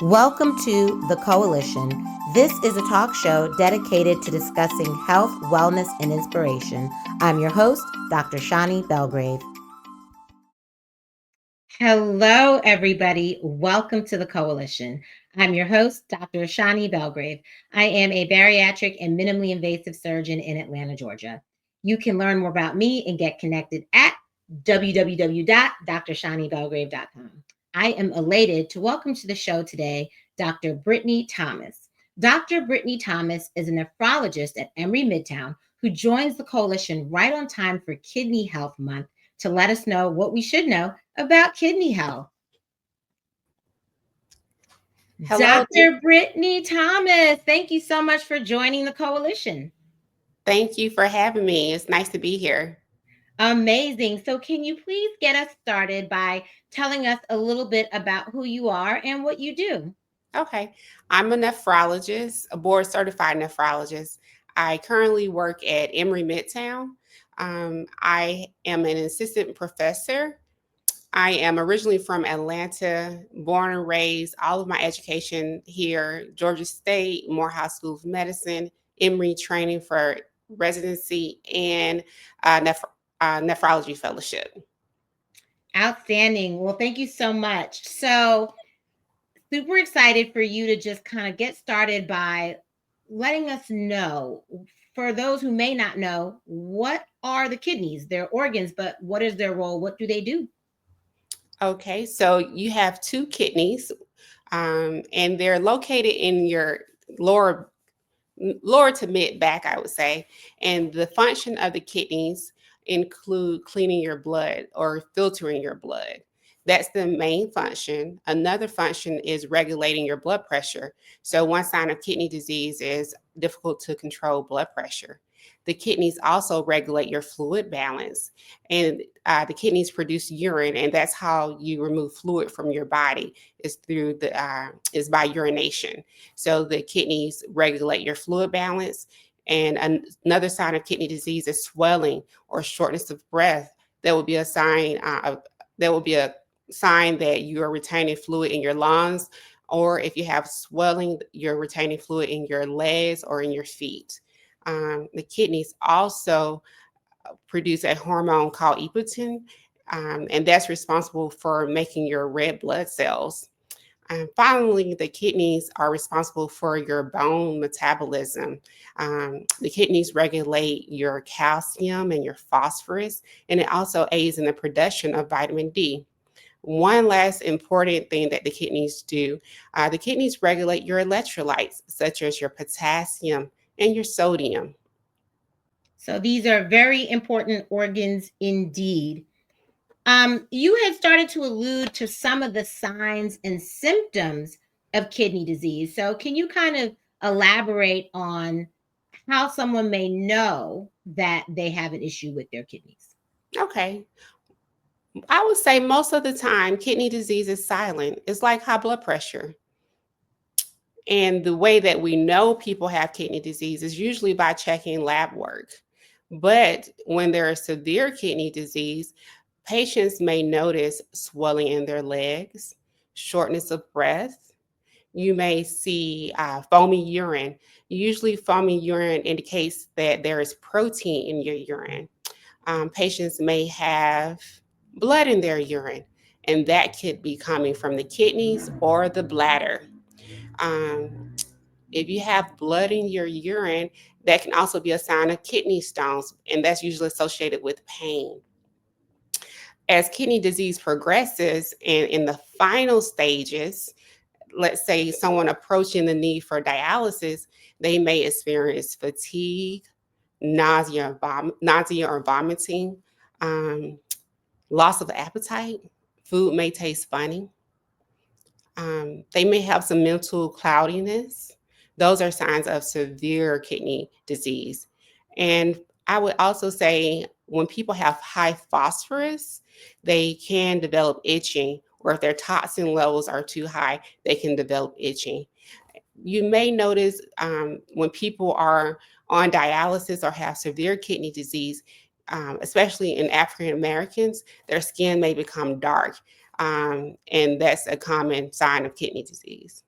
Welcome to The Coalition. This is a talk show dedicated to discussing health, wellness, and inspiration. I'm your host, Dr. Shani Belgrave. Hello, everybody. Welcome to The Coalition. I'm your host, Dr. Shani Belgrave. I am a bariatric and minimally invasive surgeon in Atlanta, Georgia. You can learn more about me and get connected at www.drshanibelgrave.com. I am elated to welcome to the show today Dr. Brittany Thomas. Dr. Brittany Thomas is a nephrologist at Emory Midtown who joins the coalition right on time for Kidney Health Month to let us know what we should know about kidney health. Hello. Dr. Brittany Thomas, thank you so much for joining the coalition. Thank you for having me. It's nice to be here. Amazing. So can you please get us started by telling us a little bit about who you are and what you do? Okay. I'm a nephrologist, a board certified nephrologist. I currently work at Emory Midtown. I am an assistant professor. I am originally from Atlanta, born and raised, all of my education here, Georgia State, Morehouse School of Medicine, Emory training for residency, and nephrology fellowship. Outstanding. Well, thank you so much. So super excited for you to just kind of get started by letting us know, for those who may not know, what are the kidneys? They're organs, but what is their role? What do they do? Okay, so you have two kidneys, and they're located in your lower to mid back, I would say. And the function of the kidneys include cleaning your blood or filtering your blood. That's the main function. Another function is regulating your blood pressure. So one sign of kidney disease is difficult to control blood pressure. The kidneys also regulate your fluid balance, and the kidneys produce urine, and that's how you remove fluid from your body is through is by urination. So the kidneys regulate your fluid balance. And another sign of kidney disease is swelling or shortness of breath. That would be a sign that you are retaining fluid in your lungs, or if you have swelling, you're retaining fluid in your legs or in your feet. The kidneys also produce a hormone called epoetin, and that's responsible for making your red blood cells. And finally, the kidneys are responsible for your bone metabolism. The kidneys regulate your calcium and your phosphorus, and it also aids in the production of vitamin D. One last important thing that the kidneys do, the kidneys regulate your electrolytes, such as your potassium and your sodium. So these are very important organs indeed. You had started to allude to some of the signs and symptoms of kidney disease. So can you kind of elaborate on how someone may know that they have an issue with their kidneys? Okay. I would say most of the time, kidney disease is silent. It's like high blood pressure. And the way that we know people have kidney disease is usually by checking lab work. But when there is severe kidney disease, patients may notice swelling in their legs, shortness of breath. You may see foamy urine. Usually, foamy urine indicates that there is protein in your urine. Patients may have blood in their urine, and that could be coming from the kidneys or the bladder. Um, if you have blood in your urine, that can also be a sign of kidney stones, and that's usually associated with pain. As kidney disease progresses and in the final stages, let's say someone approaching the need for dialysis, they may experience fatigue, nausea, or vomiting, um, loss of appetite. Food may taste funny. They may have some mental cloudiness. Those are signs of severe kidney disease. And I would also say when people have high phosphorus, they can develop itching, or if their toxin levels are too high, they can develop itching. You may notice when people are on dialysis or have severe kidney disease, especially in African Americans, their skin may become dark. And that's a common sign of kidney disease.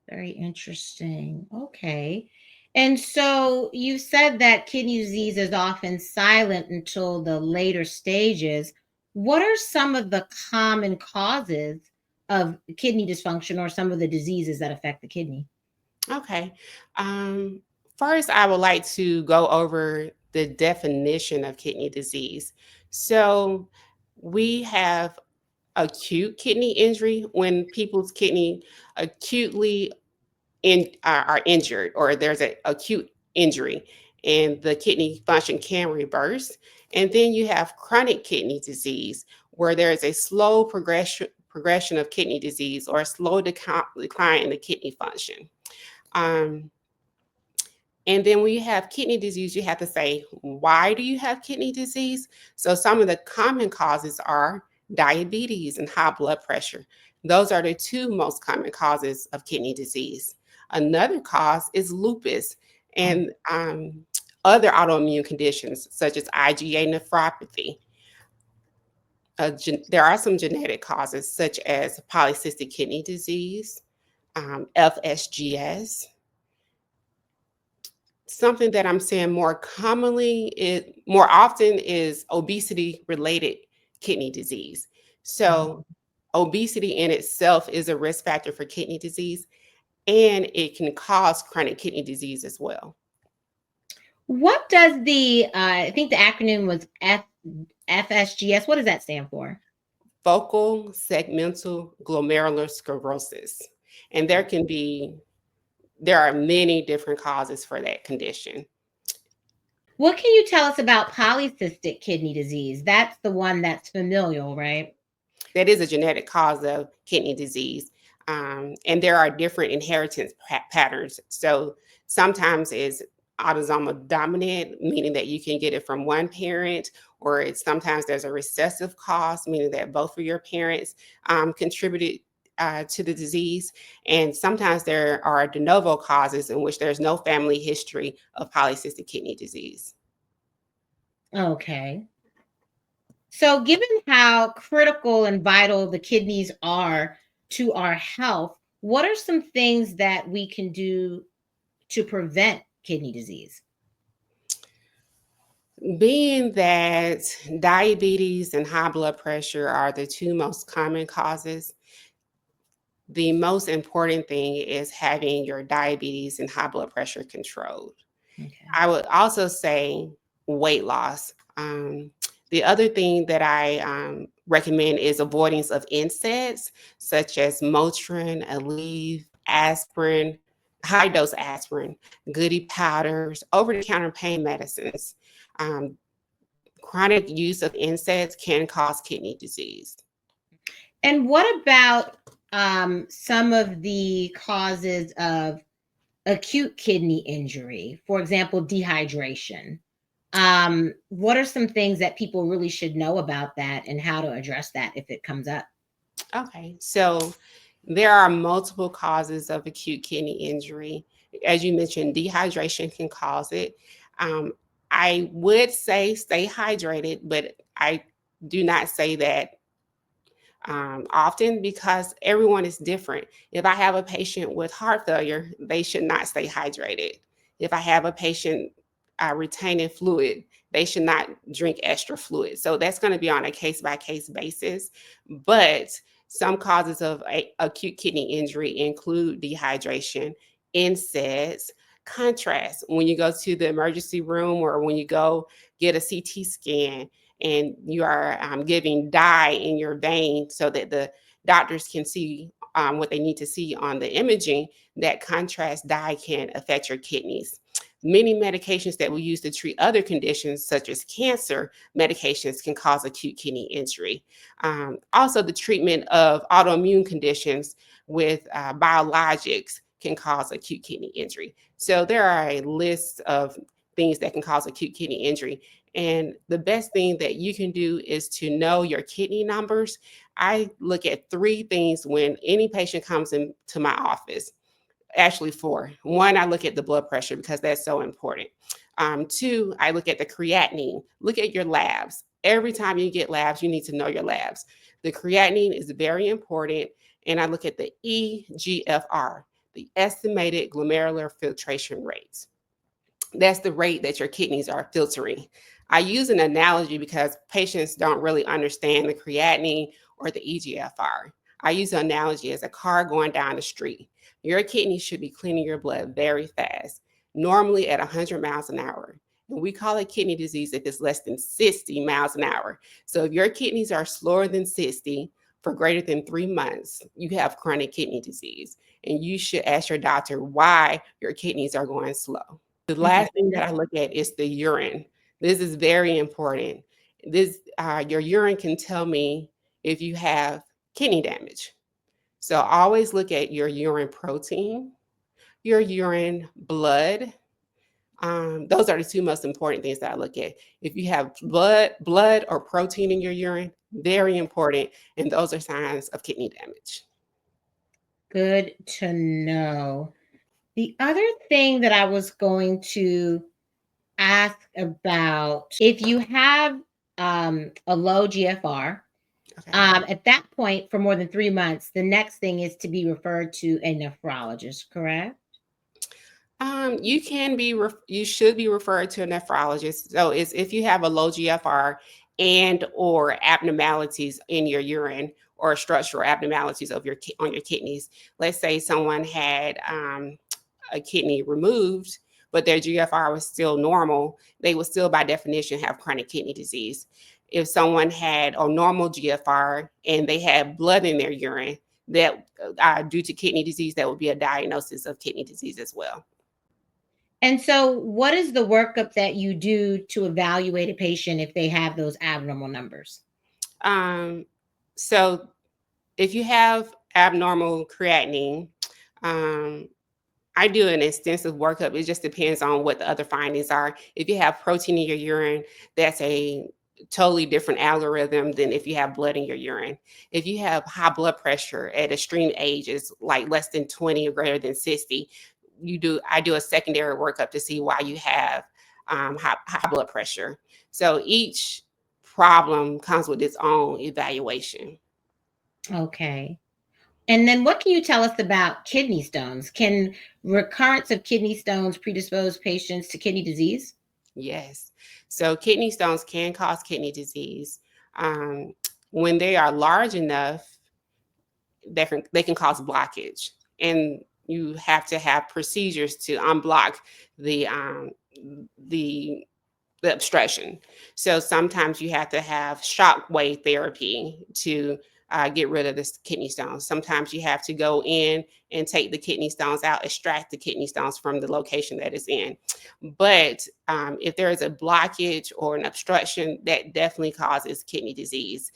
Very interesting. Okay. And so you said that kidney disease is often silent until the later stages. What are some of the common causes of kidney dysfunction or some of the diseases that affect the kidney? Okay. Um, First, I would like to go over the definition of kidney disease. So, we have acute kidney injury when people's kidney acutely are injured, or there's an acute injury and the kidney function can reverse. And then you have chronic kidney disease, where there is a slow progression of kidney disease, or a slow decline in the kidney function. Um, and then when you have kidney disease, you have to say, why do you have kidney disease? So some of the common causes are diabetes and high blood pressure. Those are the two most common causes of kidney disease. Another cause is lupus and other autoimmune conditions such as IgA nephropathy. There are some genetic causes such as polycystic kidney disease, FSGS. Something that I'm seeing more often is obesity related kidney disease. So obesity in itself is a risk factor for kidney disease, and it can cause chronic kidney disease as well. What does I think the acronym was FSGS, what does that stand for? Focal segmental glomerular sclerosis. And there are many different causes for that condition. What can you tell us about polycystic kidney disease? That's the one that's familial, right? That is a genetic cause of kidney disease. And there are different inheritance patterns. So sometimes it's autosomal dominant, meaning that you can get it from one parent, or sometimes there's a recessive cause, meaning that both of your parents contributed to the disease. And sometimes there are de novo causes in which there's no family history of polycystic kidney disease. Okay. So, given how critical and vital the kidneys are to our health, what are some things that we can do to prevent kidney disease? Being that diabetes and high blood pressure are the two most common causes, the most important thing is having your diabetes and high blood pressure controlled. Okay. I would also say weight loss. The other thing that I recommend is avoidance of NSAIDs such as Motrin, Aleve, aspirin, high dose aspirin, goody powders, over the counter pain medicines. Um, Chronic use of NSAIDs can cause kidney disease. And what about some of the causes of acute kidney injury? For example, dehydration. What are some things that people really should know about that and how to address that if it comes up? Okay, so there are multiple causes of acute kidney injury. As you mentioned, dehydration can cause it. Um, I would say stay hydrated, but I do not say that often, because everyone is different. If I have a patient with heart failure, they should not stay hydrated. If I have a patient retaining fluid, they should not drink extra fluid. So that's going to be on a case by case basis. But some causes of acute kidney injury include dehydration, NSAIDs, contrast. When you go to the emergency room or when you go get a CT scan, and you are giving dye in your vein so that the doctors can see what they need to see on the imaging, that contrast dye can affect your kidneys. Many medications that we use to treat other conditions, such as cancer medications, can cause acute kidney injury. Also, the treatment of autoimmune conditions with biologics can cause acute kidney injury. So there are a list of things that can cause acute kidney injury. And the best thing that you can do is to know your kidney numbers. I look at three things when any patient comes into my office. Actually, four. One, I look at the blood pressure because that's so important. Two, I look at the creatinine. Look at your labs. Every time you get labs, you need to know your labs. The creatinine is very important. And I look at the eGFR. the estimated glomerular filtration rate. That's the rate that your kidneys are filtering. I use an analogy because patients don't really understand the creatinine or the eGFR. I use an analogy as a car going down the street. Your kidneys should be cleaning your blood very fast, normally at 100 miles an hour. And we call it kidney disease if it's less than 60 miles an hour. So if your kidneys are slower than 60 for greater than 3 months, you have chronic kidney disease. And you should ask your doctor why your kidneys are going slow. The Okay. last thing that I look at is the urine. This is very important. Your urine can tell me if you have kidney damage. So always look at your urine protein, your urine blood. Those are the two most important things that I look at. If you have blood or protein in your urine, very important, and those are signs of kidney damage. Good to know. The other thing that I was going to ask about, if you have a low GFR, Okay. at that point for more than 3 months, the next thing is to be referred to a nephrologist, correct? You should be referred to a nephrologist. So it's if you have a low GFR and or abnormalities in your urine or structural abnormalities of on your kidneys. Let's say someone had a kidney removed, but their GFR was still normal, they would still by definition have chronic kidney disease. If someone had a normal GFR and they had blood in their urine, that due to kidney disease, that would be a diagnosis of kidney disease as well. And so, what is the workup that you do to evaluate a patient if they have those abnormal numbers? So if you have abnormal creatinine, I do an extensive workup. It just depends on what the other findings are. If you have protein in your urine, that's a totally different algorithm than if you have blood in your urine. If you have high blood pressure at extreme ages, like less than 20 or greater than 60, I do a secondary workup to see why you have high blood pressure. So each problem comes with its own evaluation. Okay. And then what can you tell us about kidney stones? Can recurrence of kidney stones predispose patients to kidney disease? Yes. So kidney stones can cause kidney disease. When they are large enough, they can cause blockage, and you have to have procedures to unblock the the the obstruction. So sometimes you have to have shockwave therapy to get rid of this kidney stones. Sometimes you have to go in and take the kidney stones out, extract the kidney stones from the location that it's in. But if there is a blockage or an obstruction, that definitely causes kidney disease.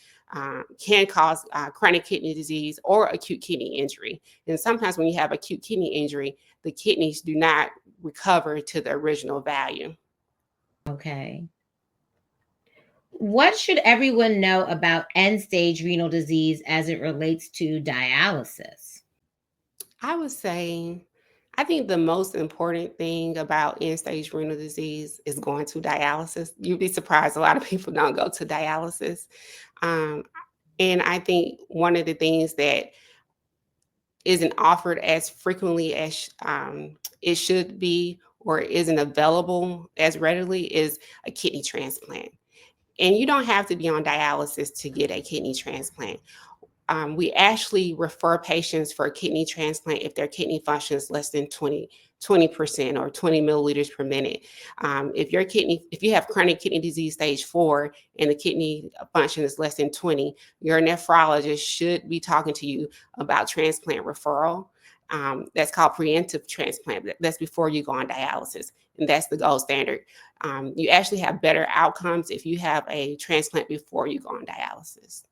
Can cause chronic kidney disease or acute kidney injury. And sometimes when you have acute kidney injury, the kidneys do not recover to the original value. Okay. What should everyone know about end stage renal disease as it relates to dialysis? I would say, I think the most important thing about end stage renal disease is going to dialysis. You'd be surprised a lot of people don't go to dialysis. Um, and I think one of the things that isn't offered as frequently as it should be or isn't available as readily is a kidney transplant. And you don't have to be on dialysis to get a kidney transplant. We actually refer patients for a kidney transplant if their kidney function is less than 20% or 20 milliliters per minute. If you have chronic kidney disease stage 4 and the kidney function is less than 20, your nephrologist should be talking to you about transplant referral. That's called preemptive transplant. That's before you go on dialysis, and that's the gold standard. You actually have better outcomes if you have a transplant before you go on dialysis.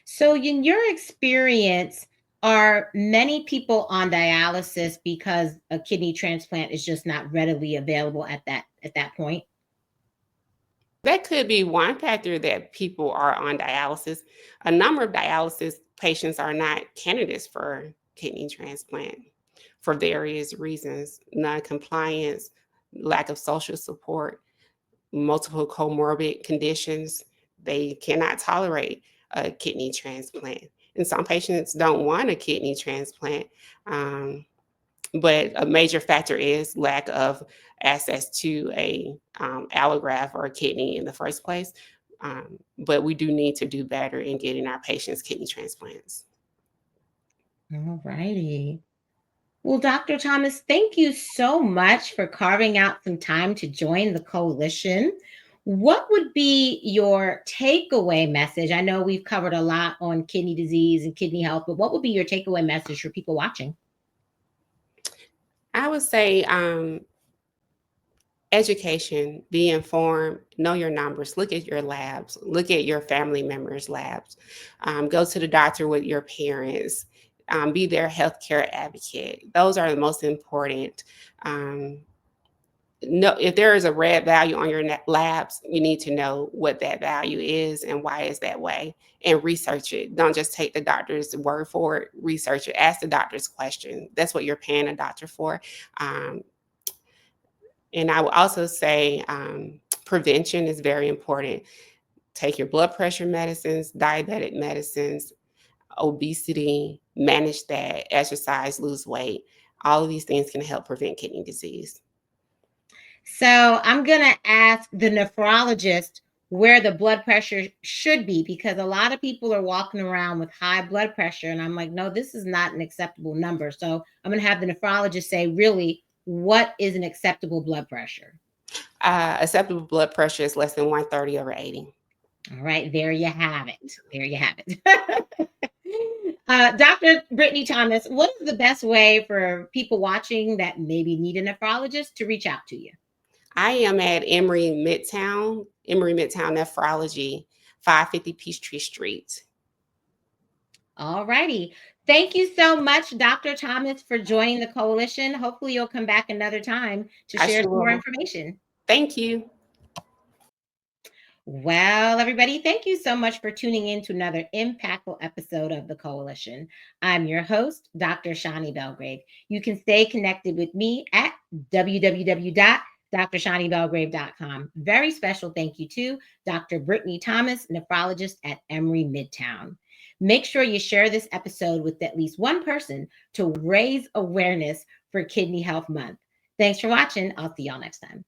So, in your experience, are many people on dialysis because a kidney transplant is just not readily available at that point? That could be one factor that people are on dialysis. A number of dialysis patients are not candidates for kidney transplant for various reasons: non-compliance, lack of social support, multiple comorbid conditions. They cannot tolerate a kidney transplant. and some patients don't want a kidney transplant. But a major factor is lack of access to a allograft or a kidney in the first place. But we do need to do better in getting our patients kidney transplants. All righty. Well, Dr. Thomas, thank you so much for carving out some time to join the coalition. What would be your takeaway message? I know we've covered a lot on kidney disease and kidney health, but what would be your takeaway message for people watching? I would say education, be informed, know your numbers, look at your labs, look at your family members' labs, go to the doctor with your parents, be their healthcare advocate. Those are the most important. No, if there is a red value on your labs, you need to know what that value is and why it's that way, and research it. Don't just take the doctor's word for it. Research it. Ask the doctor's question. That's what you're paying a doctor for. And I would also say prevention is very important. Take your blood pressure medicines, diabetic medicines, obesity, manage that, exercise, lose weight. All of these things can help prevent kidney disease. So I'm going to ask the nephrologist where the blood pressure should be, because a lot of people are walking around with high blood pressure. And I'm like, no, this is not an acceptable number. So I'm going to have the nephrologist say, really, what is an acceptable blood pressure? Acceptable blood pressure is less than 130/80. All right, there you have it. There you have it. Dr. Brittany Thomas, what is the best way for people watching that maybe need a nephrologist to reach out to you? I am at Emory Midtown Nephrology, 550 Peachtree Street. All righty. Thank you so much, Dr. Thomas, for joining the coalition. Hopefully you'll come back another time to share some more information. Thank you. Well, everybody, thank you so much for tuning in to another impactful episode of the Coalition. I'm your host, Dr. Shani Belgrave. You can stay connected with me at www.drshanibelgrave.com. Very special thank you to Dr. Brittany Thomas, nephrologist at Emory Midtown. Make sure you share this episode with at least one person to raise awareness for Kidney Health Month. Thanks for watching. I'll see y'all next time.